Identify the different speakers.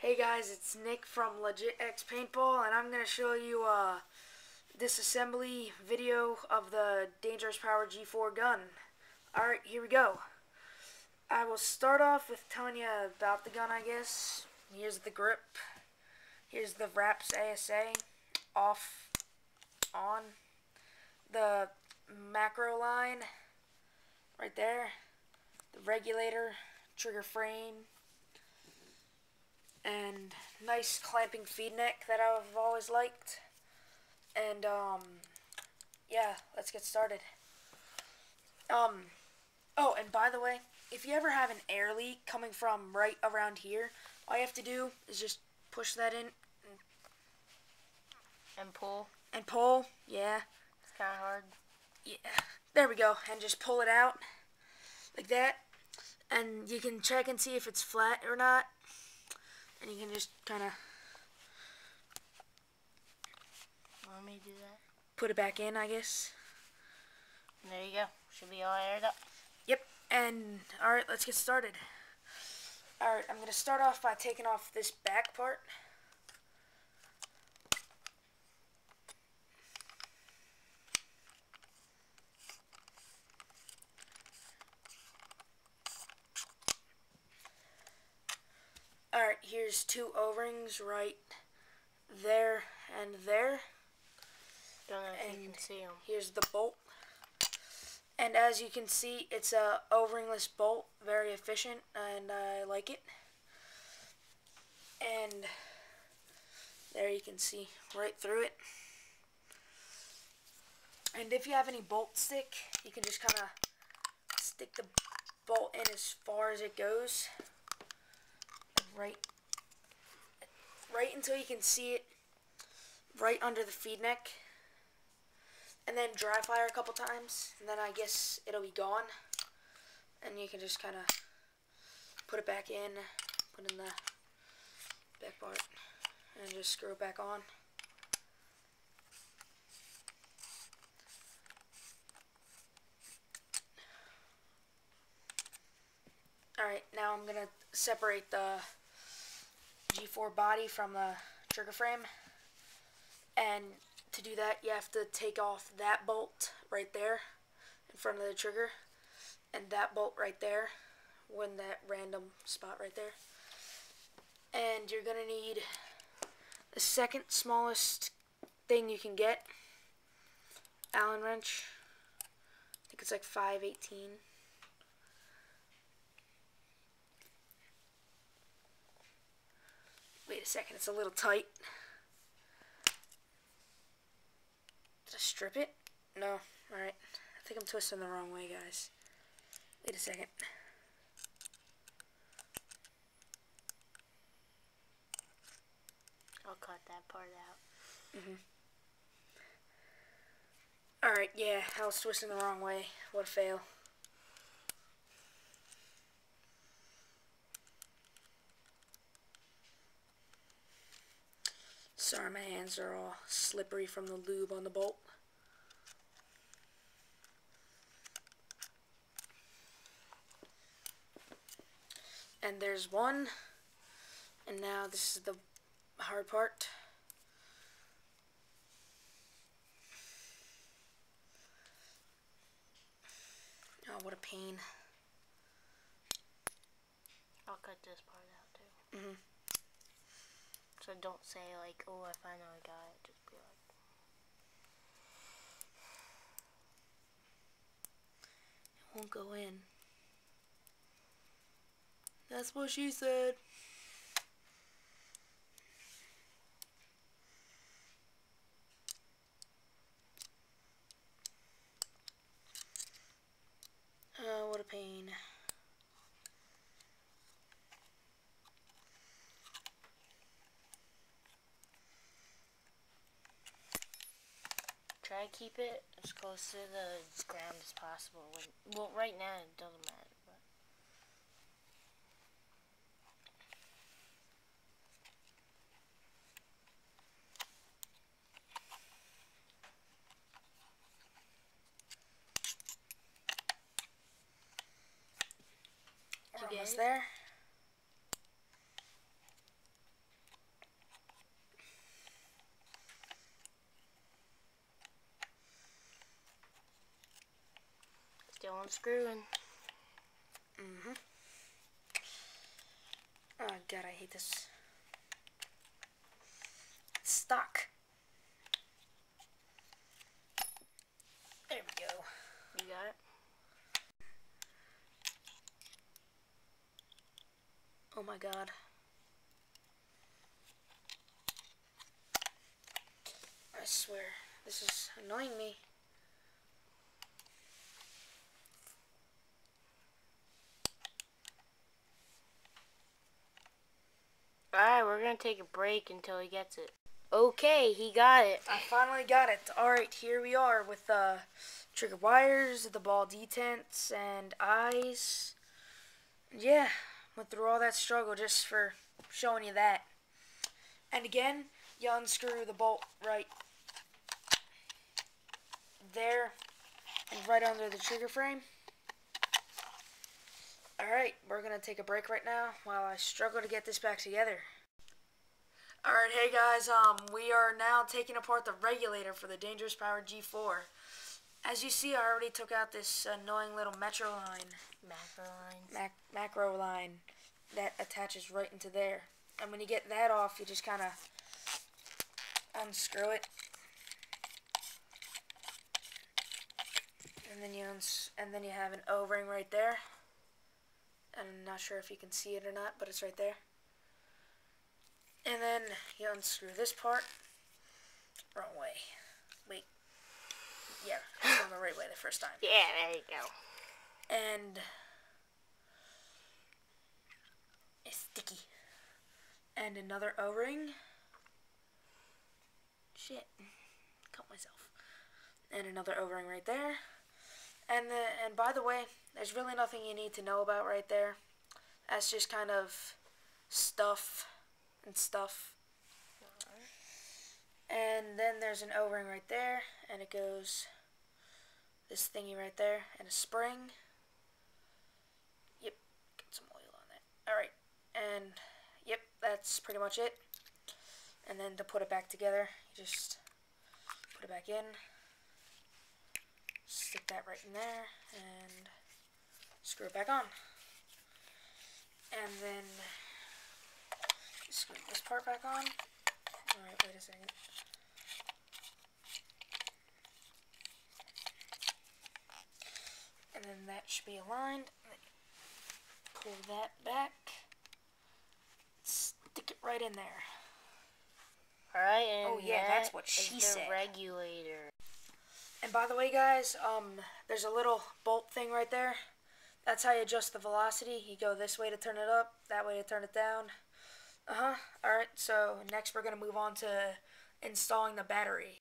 Speaker 1: Hey guys, it's Nick from Legit X Paintball, and I'm going to show you disassembly video of the Dangerous Power G4 gun. Alright, here we go. I will start off with telling you about the gun, I guess. Here's the grip. Here's the Wraps ASA. Off, on. The macro line, right there. The regulator, trigger frame. And nice clamping feed neck that I've always liked. And yeah, let's get started. Oh, and by the way, if you ever have an air leak coming from right around here, all you have to do is just push that in
Speaker 2: and pull.
Speaker 1: And pull, yeah.
Speaker 2: It's kind of hard.
Speaker 1: Yeah, there we go. And just pull it out like that. And you can check and see if it's flat or not. And you can just kind of
Speaker 2: Let me do that.
Speaker 1: Put it back in, I guess.
Speaker 2: There you go. Should be all aired up.
Speaker 1: Yep. And alright, let's get started. Alright, I'm going to start off by taking off this back part. Alright, here's two O-rings right there and there.
Speaker 2: Don't know if you can see them.
Speaker 1: Here's the bolt. And as you can see, it's a O-ringless bolt, very efficient, and I like it. And there you can see right through it. And if you have any bolt stick, you can just kind of stick the bolt in as far as it goes. Right until you can see it right under the feed neck. And then dry fire a couple times, and then I guess it'll be gone. And you can just kind of put it back in, put in the back part, and just screw it back on. Alright, now I'm going to separate the G4 body from the trigger frame. And to do that, you have to take off that bolt right there in front of the trigger, and that bolt right there, when that random spot right there. And you're going to need the second smallest thing you can get, Allen wrench. I think it's like 5/18. Wait a second, it's a little tight. Did I strip it? No. Alright. I think I'm twisting the wrong way, guys. Wait a second.
Speaker 2: I'll cut that part out.
Speaker 1: Alright, yeah, I was twisting the wrong way. What a fail. Sorry, my hands are all slippery from the lube on the bolt. And there's one. And now this is the hard part. Oh, what a pain.
Speaker 2: I'll cut this part out too. So don't say like, oh, I finally got it. Just be like,
Speaker 1: it won't go in. That's what she said. Oh, what a pain.
Speaker 2: try to keep it as close to the ground as possible. Well, right now it doesn't matter.
Speaker 1: We're almost there.
Speaker 2: Still unscrewing.
Speaker 1: Oh god, I hate this. It's stuck. There we go.
Speaker 2: You got it?
Speaker 1: Oh my god. I swear, this is annoying me.
Speaker 2: Alright, we're gonna take a break until he gets it. Okay, he got it.
Speaker 1: I finally got it. Alright, here we are with the trigger wires, the ball detents, and eyes. Yeah, went through all that struggle just for showing you that. And again, you unscrew the bolt right there and right under the trigger frame. Alright, we're going to take a break right now while I struggle to get this back together. Alright, hey guys, we are now taking apart the regulator for the Dangerous Power G4. As you see, I already took out this annoying little macro line that attaches right into there. And when you get that off, you just kind of unscrew it. And then you have an O-ring right there. I'm not sure if you can see it or not, but it's right there. And then you unscrew this part. Wrong way. Wait. Yeah, it's going the right way the first time.
Speaker 2: Yeah, there you go.
Speaker 1: And it's sticky. And another O-ring. Shit. Cut myself. And another O-ring right there. And by the way, there's really nothing you need to know about right there. That's just kind of stuff and stuff. And then there's an O-ring right there, and it goes this thingy right there, and a spring. Yep, get some oil on that. Alright, and yep, that's pretty much it. And then to put it back together, you just put it back in. Stick that right in there and screw it back on. And then screw this part back on. Alright, wait a second. And then that should be aligned. Pull that back. Stick it right in there.
Speaker 2: Alright, and
Speaker 1: oh yeah, that's what she said.
Speaker 2: Regulator.
Speaker 1: And by the way, guys, there's a little bolt thing right there. That's how you adjust the velocity. You go this way to turn it up, that way to turn it down. Alright, so next we're going to move on to installing the battery.